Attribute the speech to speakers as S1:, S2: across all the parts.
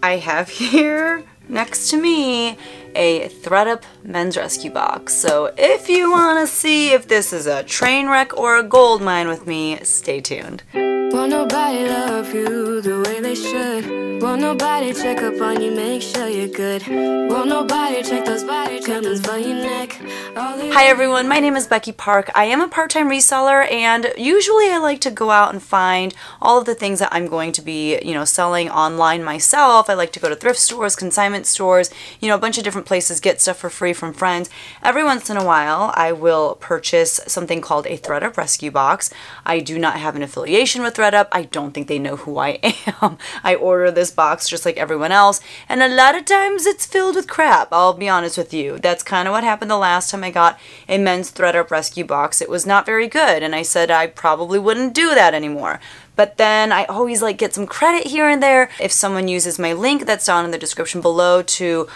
S1: I have here next to me a thredUP men's rescue box. So if you want to see if this is a train wreck or a gold mine with me, stay tuned.
S2: Won't nobody love you the way they should. Won't nobody check up on you, make sure you're good. Won't nobody check those body trimmings for your neck.
S1: Hi everyone, my name is Becky Park. I am a part-time reseller, and usually I like to go out and find all of the things that I'm going to be, selling online myself. I like to go to thrift stores, consignment stores, a bunch of different places, get stuff for free from friends. Every once in a while, I will purchase something called a thredUP rescue box. I do not have an affiliation with thredUP. I don't think they know who I am. I order this box just like everyone else, and a lot of times it's filled with crap, I'll be honest with you. That's kind of what happened the last time I got a men's thredUP rescue box. It was not very good, and I said I probably wouldn't do that anymore. But then I always get some credit here and there if someone uses my link that's down in the description below to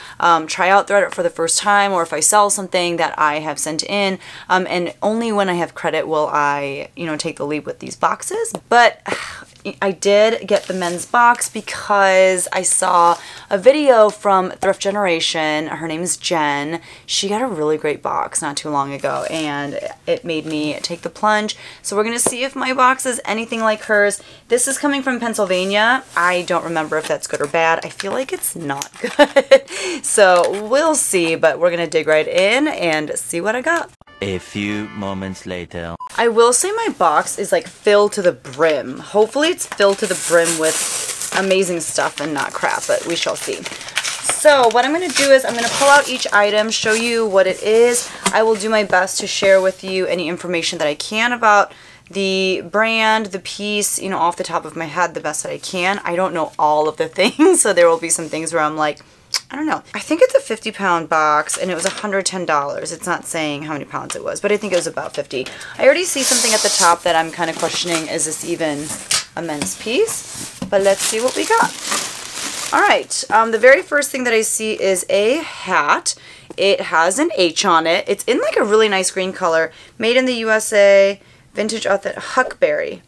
S1: try out thredUP for the first time, or if I sell something that I have sent in, and only when I have credit will I, take the lead with these boxes. But I did get the men's box because I saw a video from Thrift Generation. Her name is Jen. She got a really great box not too long ago, and it made me take the plunge. So we're going to see if my box is anything like hers. This is coming from Pennsylvania. I don't remember if that's good or bad. I feel like it's not good. So we'll see, but we're going to dig right in and see what I got.
S3: A few moments later.
S1: I will say my box is filled to the brim. Hopefully it's filled to the brim with amazing stuff and not crap, but we shall see. So what I'm going to do is I'm going to pull out each item, show you what it is. I will do my best to share with you any information that I can about the brand, the piece, off the top of my head the best that I can. I don't know all of the things, so there will be some things where I'm like, I don't know. I think it's a 50-pound box, and it was $110. It's not saying how many pounds it was, but I think it was about 50. I already see something at the top that I'm kind of questioning, is this even a men's piece? But let's see what we got. All right, the very first thing that I see is a hat. It has an H on it. It's in a really nice green color. Made in the USA, vintage authentic Huckberry.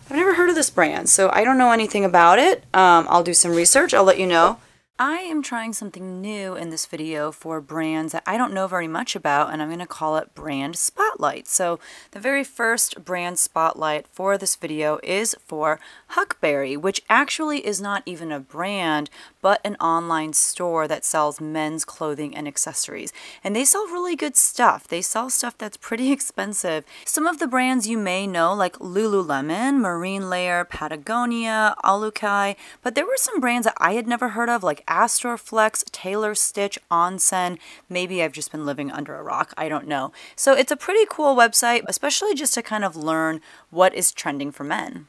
S1: I've never heard of this brand, so I don't know anything about it. I'll do some research. I'll let you know. I am trying something new in this video for brands that I don't know very much about, and I'm going to call it Brand Spotlight. So the very first brand spotlight for this video is for Huckberry, which actually is not even a brand, but an online store that sells men's clothing and accessories. And they sell really good stuff. They sell stuff that's pretty expensive. Some of the brands you may know, like Lululemon, Marine Layer, Patagonia, Alukai, but there were some brands that I had never heard of, like Astroflex, Taylor Stitch, Onsen. Maybe I've just been living under a rock. I don't know. So it's a pretty cool website, especially just to kind of learn what is trending for men.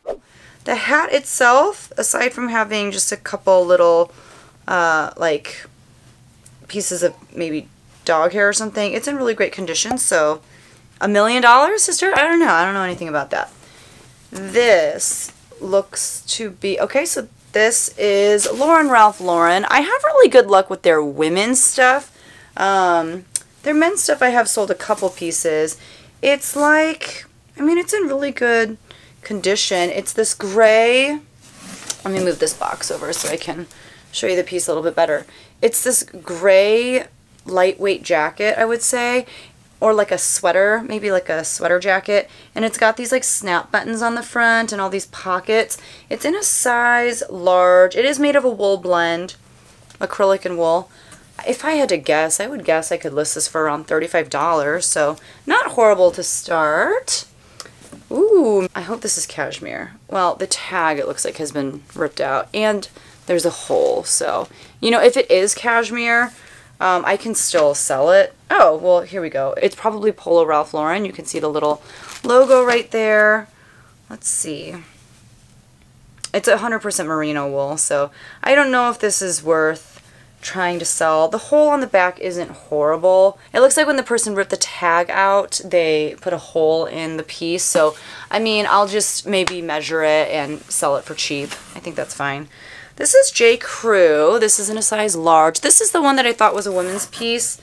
S1: The hat itself, aside from having just a couple little pieces of maybe dog hair or something, it's in really great condition. So $1 million, sister? I don't know anything about that. This looks to be okay. So this is Ralph Lauren. I have really good luck with their women's stuff. Their men's stuff I have sold a couple pieces. It's it's in really good condition. It's this gray, let me move this box over so I can show you the piece a little bit better. It's this gray lightweight jacket, I would say, or a sweater, maybe a sweater jacket, and it's got these snap buttons on the front and all these pockets. It's in a size large. It is made of a wool blend, acrylic and wool. If I had to guess, I would guess I could list this for around $35, so not horrible to start. Ooh, I hope this is cashmere. Well, the tag, it looks like, has been ripped out, and there's a hole, so, if it is cashmere, I can still sell it. Oh, well, here we go. It's probably Polo Ralph Lauren. You can see the little logo right there. Let's see. It's 100% merino wool, so I don't know if this is worth trying to sell. The hole on the back isn't horrible. It looks like when the person ripped the tag out, they put a hole in the piece. So, I'll just maybe measure it and sell it for cheap. I think that's fine. This is J. Crew. This is in a size large. This is the one that I thought was a women's piece.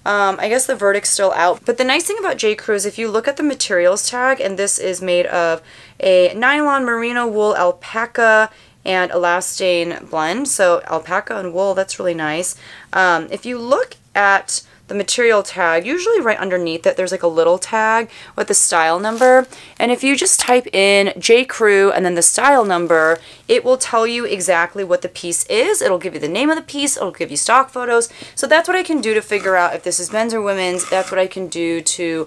S1: I guess the verdict's still out. But the nice thing about J. Crew is if you look at the materials tag, and this is made of a nylon merino wool alpaca and elastane blend. So alpaca and wool, that's really nice. If you look at the material tag, usually right underneath it, there's like a little tag with the style number. And if you just type in J. Crew and then the style number, it will tell you exactly what the piece is. It'll give you the name of the piece. It'll give you stock photos. So that's what I can do to figure out if this is men's or women's. That's what I can do to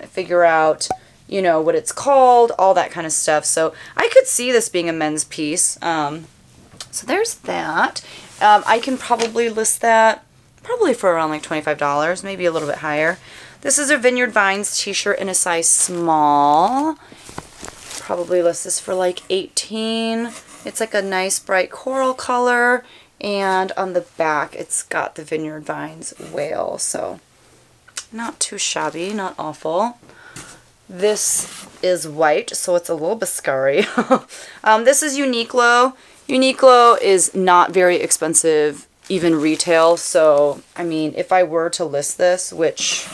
S1: figure out, you know, what it's called, all that kind of stuff. So I could see this being a men's piece. So there's that. I can probably list that probably for around like $25, maybe a little bit higher. This is a Vineyard Vines t-shirt in a size small. Probably list this for like $18. It's like a nice bright coral color, and on the back it's got the Vineyard Vines whale, so not too shabby, not awful. This is white, so it's a little Biscari. This is Uniqlo. Uniqlo is not very expensive, even retail, so I mean, if I were to list this, which,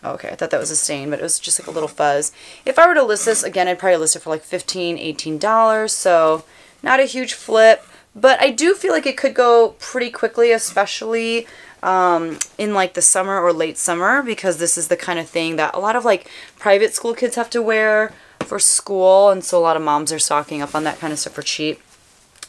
S1: okay, I thought that was a stain, but it was just like a little fuzz. If I were to list this, again, I'd probably list it for like $15, $18, so not a huge flip, but I do feel like it could go pretty quickly, especially in like the summer or late summer, because this is the kind of thing that a lot of like private school kids have to wear for school, and so a lot of moms are stocking up on that kind of stuff for cheap.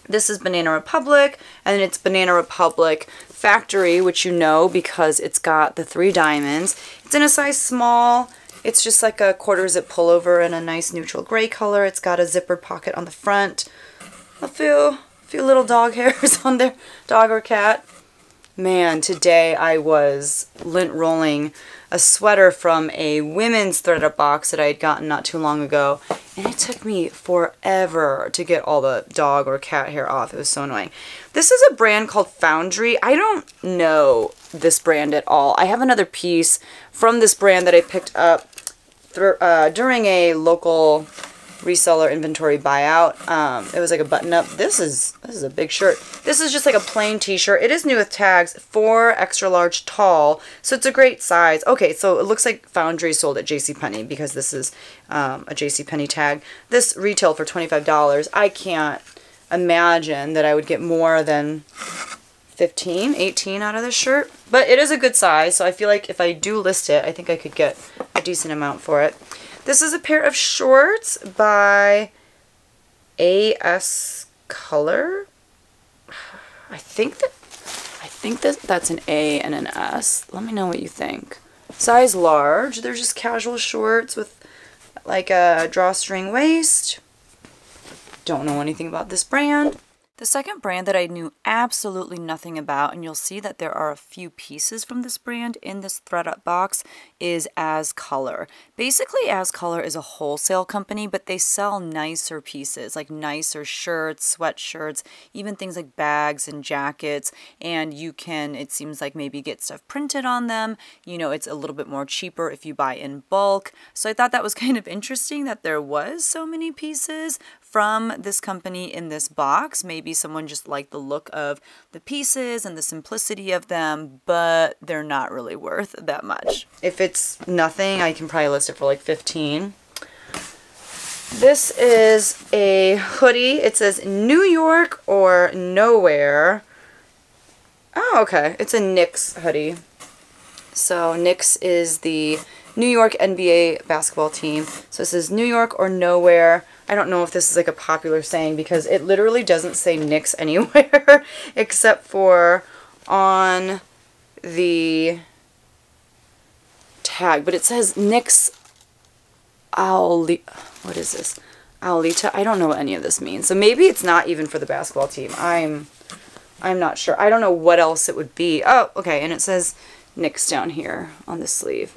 S1: This is Banana Republic, and it's Banana Republic Factory, which you know because it's got the 3 diamonds. It's in a size small. It's just like a quarter zip pullover in a nice neutral gray color. It's got a zippered pocket on the front. A few little dog hairs on there, dog or cat. Man, today I was lint rolling a sweater from a women's thredUP box that I had gotten not too long ago, and it took me forever to get all the dog or cat hair off. It was so annoying. This is a brand called Foundry. I don't know this brand at all. I have another piece from this brand that I picked up during a local reseller inventory buyout. It was like a button-up. This is a big shirt. This is just like a plain t-shirt. It is new with tags, 4 extra large tall, so it's a great size. Okay, so it looks like Foundry sold at JCPenney because this is a JCPenney tag. This retailed for $25. I can't imagine that I would get more than 15, 18 out of this shirt, but it is a good size, so I feel like if I do list it, I think I could get a decent amount for it. This is a pair of shorts by AS Color. I think that's an A and an S. Let me know what you think. Size large. They're just casual shorts with like a drawstring waist. Don't know anything about this brand. The second brand that I knew absolutely nothing about, and you'll see that there are a few pieces from this brand in this thredUP box, is As Color. Basically, As Color is a wholesale company, but they sell nicer pieces, like nicer shirts, sweatshirts, even things like bags and jackets, and you can, it seems like, maybe get stuff printed on them. You know, it's a little bit more cheaper if you buy in bulk. So I thought that was kind of interesting that there was so many pieces from this company in this box. Maybe someone just liked the look of the pieces and the simplicity of them, but they're not really worth that much. If it's nothing, I can probably list it for like 15. This is a hoodie. It says New York or Nowhere. Oh, okay. It's a Nyx hoodie. So Nyx is the New York NBA basketball team. So it says New York or Nowhere. I don't know if this is like a popular saying because it literally doesn't say Nyx anywhere except for on the tag. But it says Nyx what is this? Aulita? I don't know what any of this means. So maybe it's not even for the basketball team. I'm not sure. I don't know what else it would be. Oh, okay. And it says Nyx down here on the sleeve.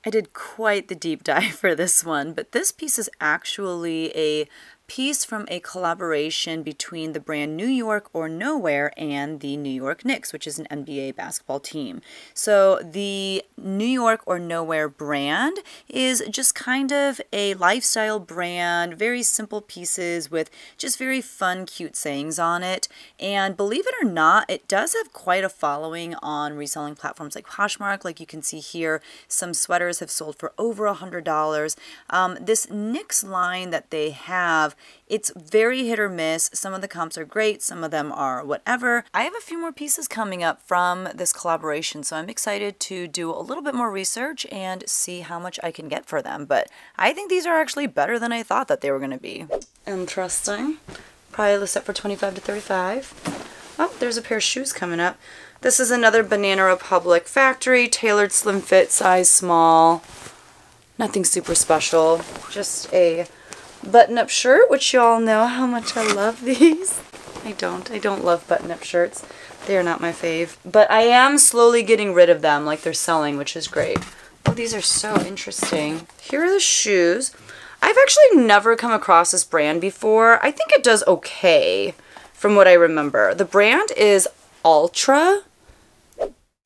S1: I did quite the deep dive for this one, but this piece is actually a piece from a collaboration between the brand New York or Nowhere and the New York Knicks, which is an NBA basketball team. So the New York or Nowhere brand is just kind of a lifestyle brand, very simple pieces with just very fun, cute sayings on it. And believe it or not, it does have quite a following on reselling platforms like Poshmark. Like you can see here, some sweaters have sold for over $100. This Nyx line that they have It's very hit or miss. Some of the comps are great, some of them are whatever. I have a few more pieces coming up from this collaboration, so I'm excited to do a little bit more research and see how much I can get for them. But I think these are actually better than I thought that they were going to be. Interesting. Probably list up for $25 to $35. Oh, there's a pair of shoes coming up. This is another Banana Republic factory, tailored slim fit, size small. Nothing super special, just a button-up shirt, which y'all know how much I love these. I don't love button-up shirts. They are not my fave. But I am slowly getting rid of them, like they're selling, which is great. Oh, these are so interesting. Here are the shoes. I've actually never come across this brand before. I think it does okay from what I remember. The brand is Ultra.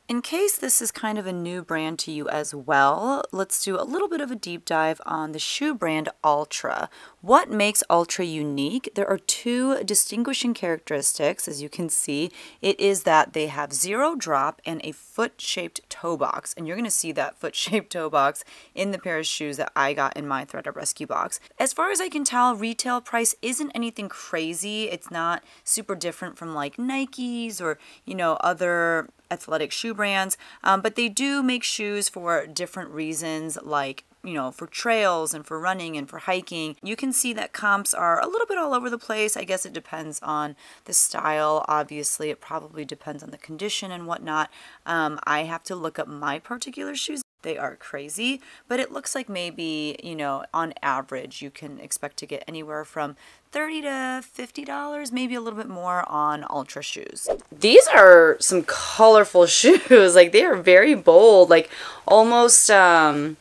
S1: In case this is kind of a new brand to you as well, let's do a little bit of a deep dive on the shoe brand Ultra. What makes Ultra unique? There are two distinguishing characteristics, as you can see. It is that they have zero drop and a foot-shaped toe box, and you're going to see that foot-shaped toe box in the pair of shoes that I got in my thredUP rescue box. As far as I can tell, retail price isn't anything crazy. It's not super different from like Nikes or, you know, other athletic shoe brands, but they do make shoes for different reasons, like, you know, for trails and for running and for hiking. You can see that comps are a little bit all over the place. I guess it depends on the style. Obviously, it probably depends on the condition and whatnot. I have to look up my particular shoes. They are crazy, but it looks like maybe, you know, on average, you can expect to get anywhere from $30 to $50, maybe a little bit more on Ultra shoes. These are some colorful shoes. Like, they are very bold, like almost, I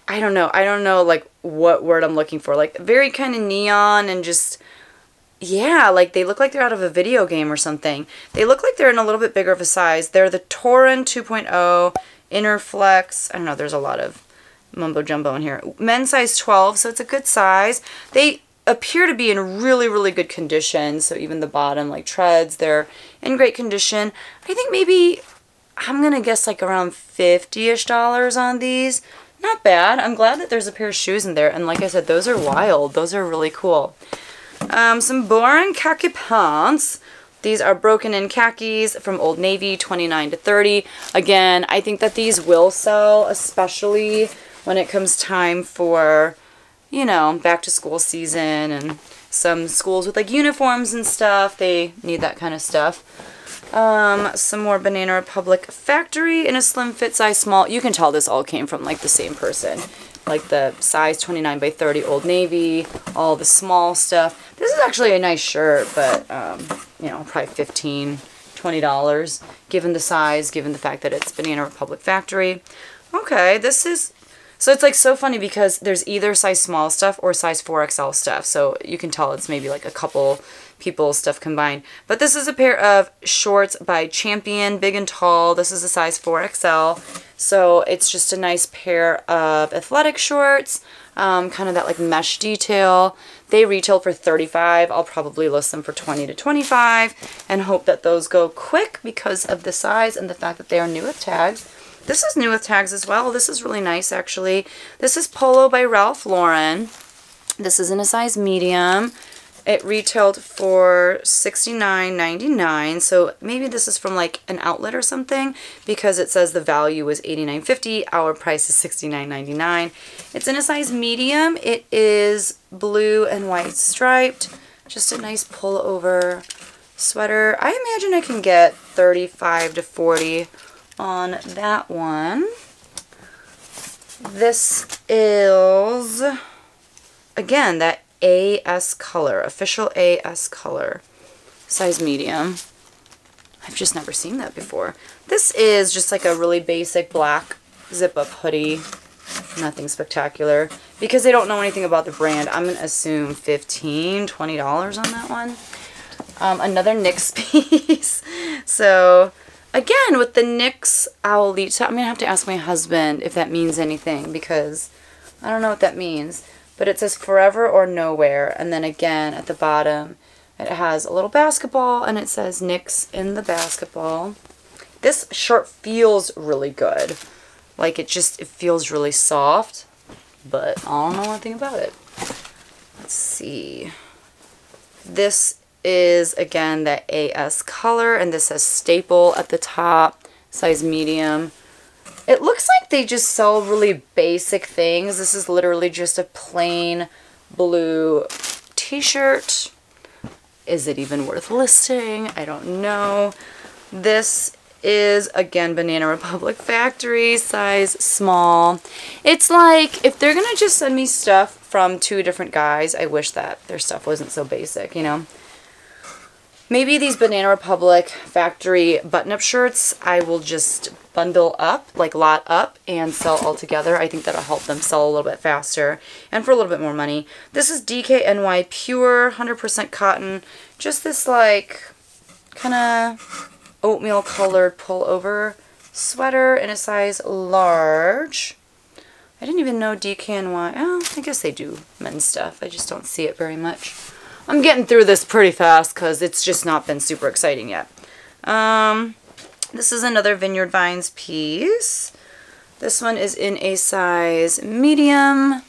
S1: don't know like what word I'm looking for. Like very kind of neon and just, yeah, like they look like they're out of a video game or something. They look like they're in a little bit bigger of a size. They're the Torin 2.0 Inner Flex. I don't know, there's a lot of mumbo jumbo in here. Men's size 12, so it's a good size. They appear to be in really, really good condition. So even the bottom, like treads, they're in great condition. I think maybe, I'm going to guess like around $50-ish on these. Not bad. I'm glad that there's a pair of shoes in there. And like I said, those are wild. Those are really cool. Some boring khaki pants. These are broken in khakis from Old Navy, 29 to 30. Again, I think that these will sell, especially when it comes time for, you know, back to school season and some schools with like uniforms and stuff. They need that kind of stuff. Some more Banana Republic factory in a slim fit size small. You can tell this all came from like the same person. Like the size 29 by 30 Old Navy, all the small stuff. This is actually a nice shirt, but, you know, probably $15, $20, given the size, given the fact that it's Banana Republic factory. Okay, this is, so it's like so funny because there's either size small stuff or size 4XL stuff. So you can tell it's maybe like a couple people's stuff combined. But this is a pair of shorts by Champion, big and tall. This is a size 4XL. So it's just a nice pair of athletic shorts, kind of that like mesh detail. They retail for $35. I'll probably list them for $20 to $25 and hope that those go quick because of the size and the fact that they are new with tags. This is new with tags as well. This is really nice, actually. This is Polo by Ralph Lauren. This is in a size medium. It retailed for $69.99, so maybe this is from like an outlet or something because it says the value was $89.50. Our price is $69.99. It's in a size medium. It is blue and white striped. Just a nice pullover sweater. I imagine I can get $35 to $40 on that one. This is, again, that AS color, official AS color, size medium. I've just never seen that before. This is just like a really basic black zip-up hoodie. Nothing spectacular. Because they don't know anything about the brand, I'm going to assume $15, $20 on that one. Another Nyx piece. So, again, with the Nyx Owlita, I'm going to have to ask my husband if that means anything because I don't know what that means. But it says forever or nowhere. And then again, at the bottom, it has a little basketball and it says Nyx in the basketball. This shirt feels really good. Like it feels really soft, but I don't know anything about it. Let's see. see. This is, again, that AS color, and this says staple at the top, size medium. It looks like they just sell really basic things. This is literally just a plain blue t-shirt. Is it even worth listing? I don't know. This is, again, Banana Republic Factory, size small. It's like, if they're gonna just send me stuff from 2 different guys, I wish that their stuff wasn't so basic, you know? Maybe these Banana Republic Factory button-up shirts I will just bundle up, like lot up, and sell all together. I think that'll help them sell a little bit faster and for a little bit more money. This is DKNY Pure, 100% cotton. Just this, like, kind of oatmeal colored pullover sweater in a size large. I didn't even know DKNY. Oh, I guess they do men's stuff. I just don't see it very much. I'm getting through this pretty fast because it's just not been super exciting yet. This is another Vineyard Vines piece. This one is in a size medium,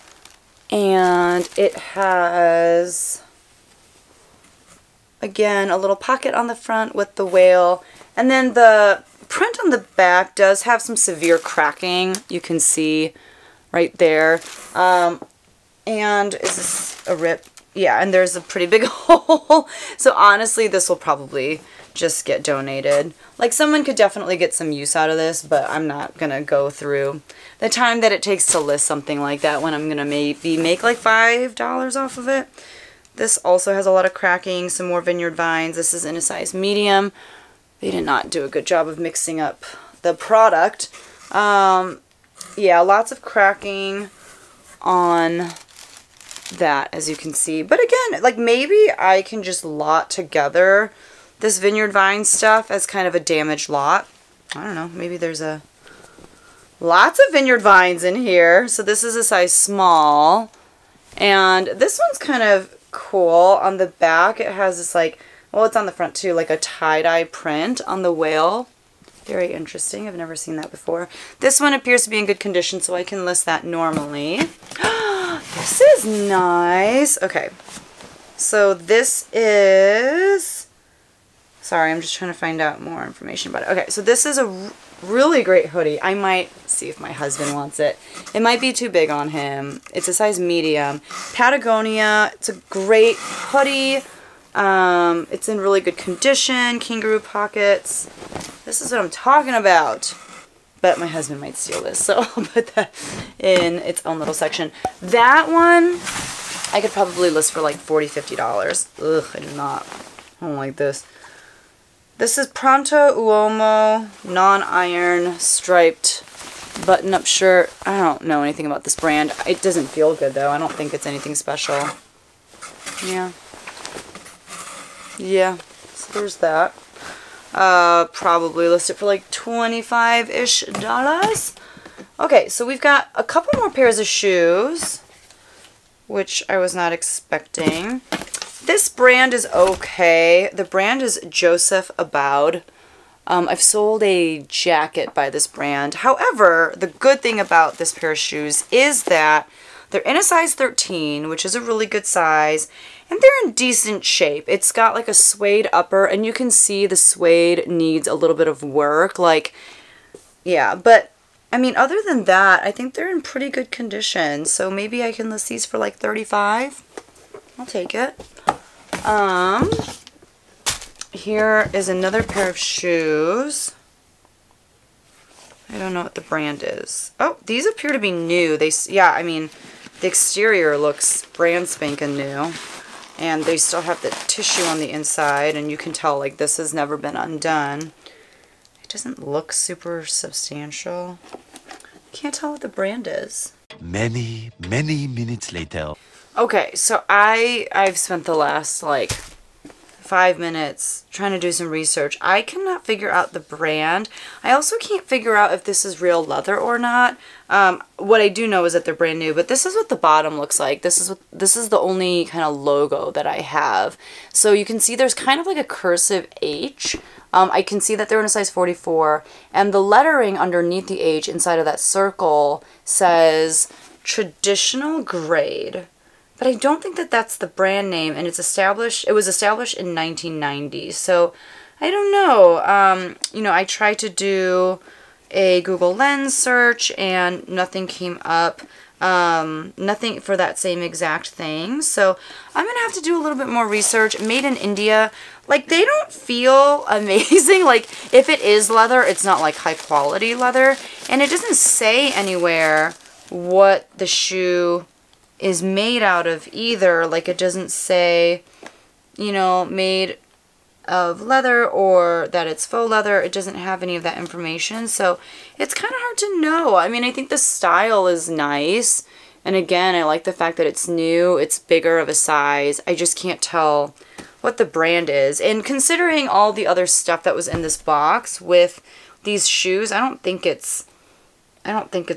S1: and it has, again, a little pocket on the front with the whale, and then the print on the back does have some severe cracking. You can see right there. And is this a rip? Yeah, and there's a pretty big hole. So honestly, this will probably just get donated. Like, someone could definitely get some use out of this, but I'm not going to go through the time that it takes to list something like that when I'm going to maybe make like $5 off of it. This also has a lot of cracking, some more Vineyard Vines. This is in a size medium. They did not do a good job of mixing up the product. Yeah, lots of cracking on that, as you can see. But again, like, maybe I can just lot together this Vineyard Vines stuff as kind of a damaged lot. I don't know, maybe there's lots of Vineyard Vines in here. So this is a size small, and this one's kind of cool. On the back it has this, like, well, it's on the front too, like a tie-dye print on the whale. Very interesting. I've never seen that before. This one appears to be in good condition, so I can list that normally. This is nice. Okay, so this is, sorry, I'm just trying to find out more information about it. Okay, so this is a really great hoodie. I might see if my husband wants it. It might be too big on him. It's a size medium. Patagonia. It's a great hoodie. It's in really good condition. Kangaroo pockets. This is what I'm talking about. But my husband might steal this, so I'll put that in its own little section. That one, I could probably list for like $40, $50. Ugh, I do not. I don't like this. This is Pronto Uomo non-iron striped button-up shirt. I don't know anything about this brand. It doesn't feel good, though. I don't think it's anything special. Yeah. Yeah, so there's that. Probably list it for like $25-ish. Okay, so we've got a couple more pairs of shoes, which I was not expecting. This brand is okay. The brand is Joseph Aboud. I've sold a jacket by this brand. However, the good thing about this pair of shoes is that they're in a size 13, which is a really good size, and they're in decent shape. It's got like a suede upper, and you can see the suede needs a little bit of work. Like, yeah, but I mean, other than that, I think they're in pretty good condition. So maybe I can list these for like $35. I'll take it. Here is another pair of shoes. I don't know what the brand is. Oh, these appear to be new. Yeah, I mean, the exterior looks brand spanking new. And they still have the tissue on the inside, and you can tell, like, this has never been undone. It doesn't look super substantial. Can't tell what the brand is.
S3: Many minutes later.
S1: Okay, so I've spent the last, like, 5 minutes trying to do some research. I cannot figure out the brand. I also can't figure out if this is real leather or not. What I do know is that they're brand new, but this is what the bottom looks like. This is the only kind of logo that I have. So you can see there's kind of like a cursive H. I can see that they're in a size 44, and the lettering underneath the H inside of that circle says traditional grade. but I don't think that that's the brand name, and it was established in 1990. So I don't know. You know, I tried to do a Google Lens search and nothing came up. Nothing for that same exact thing. So I'm gonna have to do a little bit more research. Made in India, like, they don't feel amazing. Like, if it is leather, it's not like high quality leather, and it doesn't say anywhere what the shoe is made out of either. Like, it doesn't say, you know, made of leather or that it's faux leather. It doesn't have any of that information, so it's kind of hard to know. I mean, I think the style is nice, and again, I like the fact that it's new, it's bigger of a size. I just can't tell what the brand is, and considering all the other stuff that was in this box with these shoes, I don't think it's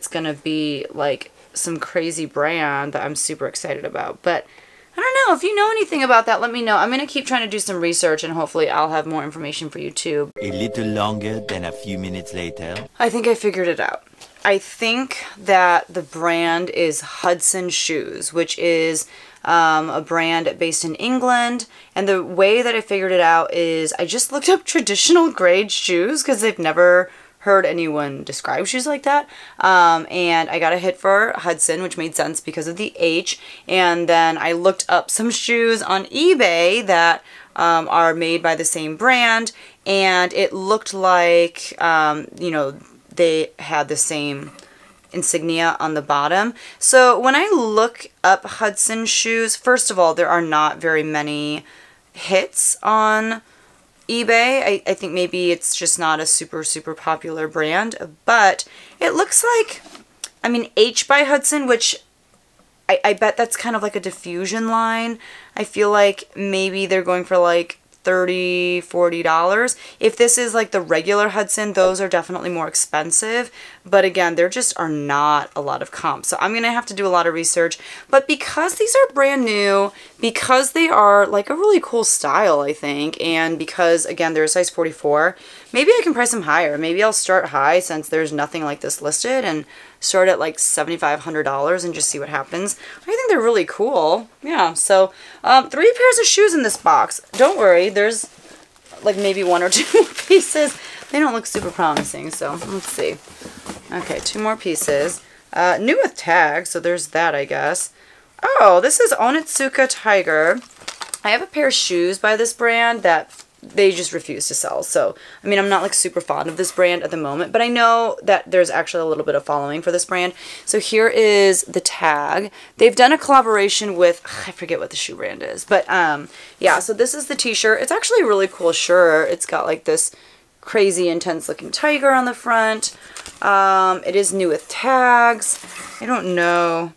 S1: gonna be like some crazy brand that I'm super excited about. But I don't know. If you know anything about that, let me know. I'm going to keep trying to do some research, and hopefully I'll have more information for you too.
S3: A little longer than a few minutes later.
S1: I think I figured it out. I think that the brand is Hudson Shoes, which is a brand based in England. And the way that I figured it out is I just looked up traditional grade shoes because they've never heard anyone describe shoes like that, and I got a hit for Hudson, which made sense because of the H. And then I looked up some shoes on eBay that are made by the same brand, and it looked like you know, they had the same insignia on the bottom. So when I look up Hudson shoes, first of all, there are not very many hits on eBay. I think maybe it's just not a super popular brand, but it looks like, I mean, H by Hudson, which I bet that's kind of like a diffusion line. I feel like maybe they're going for like $30, $40. If this is like the regular Hudson, those are definitely more expensive. But again, there just are not a lot of comps. So I'm going to have to do a lot of research. But because these are brand new, because they are like a really cool style, I think, and because, again, they're a size 44, maybe I can price them higher. Maybe I'll start high since there's nothing like this listed and start at like $7,500 and just see what happens. I think they're really cool. Yeah, so 3 pairs of shoes in this box. Don't worry, there's like maybe 1 or 2 more pieces. They don't look super promising, so let's see. Okay, 2 more pieces. New with tags, so there's that, I guess. Oh, this is Onitsuka Tiger. I have a pair of shoes by this brand that they just refuse to sell. So, I mean, I'm not like super fond of this brand at the moment, but I know that there's actually a little bit of following for this brand. So here is the tag. They've done a collaboration with, I forget what the shoe brand is, but yeah, so this is the t-shirt. It's actually a really cool shirt. It's got like this crazy intense looking tiger on the front. It is new with tags. I don't know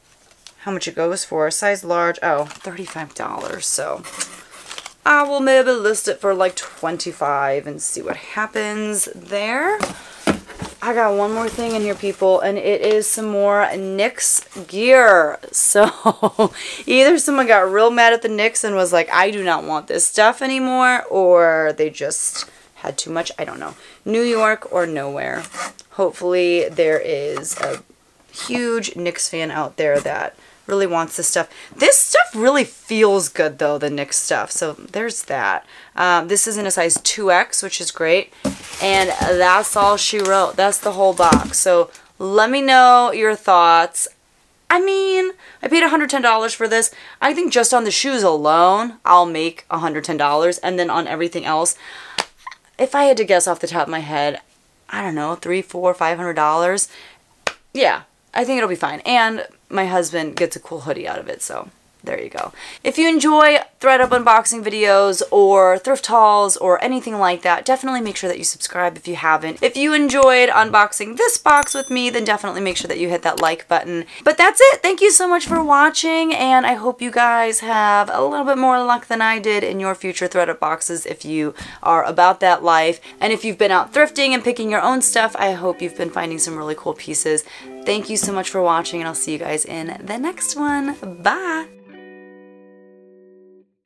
S1: how much it goes for. Size large, oh, $35. So I will maybe list it for like $25 and see what happens there. I got one more thing in here, people, and it is some more Nyx gear. So either someone got real mad at the Nyx and was like, I do not want this stuff anymore, or they just had too much. I don't know. New York or nowhere. Hopefully there is a huge Nyx fan out there that really wants this stuff. This stuff really feels good though, the Nyx stuff. So there's that. This is in a size 2X, which is great. And that's all she wrote. That's the whole box. So let me know your thoughts. I mean, I paid $110 for this. I think just on the shoes alone, I'll make $110. And then on everything else, if I had to guess off the top of my head, I don't know, $300, $400, $500. Yeah, I think it'll be fine. And my husband gets a cool hoodie out of it, so there you go. If you enjoy thredUP unboxing videos or thrift hauls or anything like that, definitely make sure that you subscribe if you haven't. If you enjoyed unboxing this box with me, then definitely make sure that you hit that like button. But that's it. Thank you so much for watching, and I hope you guys have a little bit more luck than I did in your future thredUP boxes if you are about that life. And if you've been out thrifting and picking your own stuff, I hope you've been finding some really cool pieces. Thank you so much for watching, and I'll see you guys in the next one. Bye!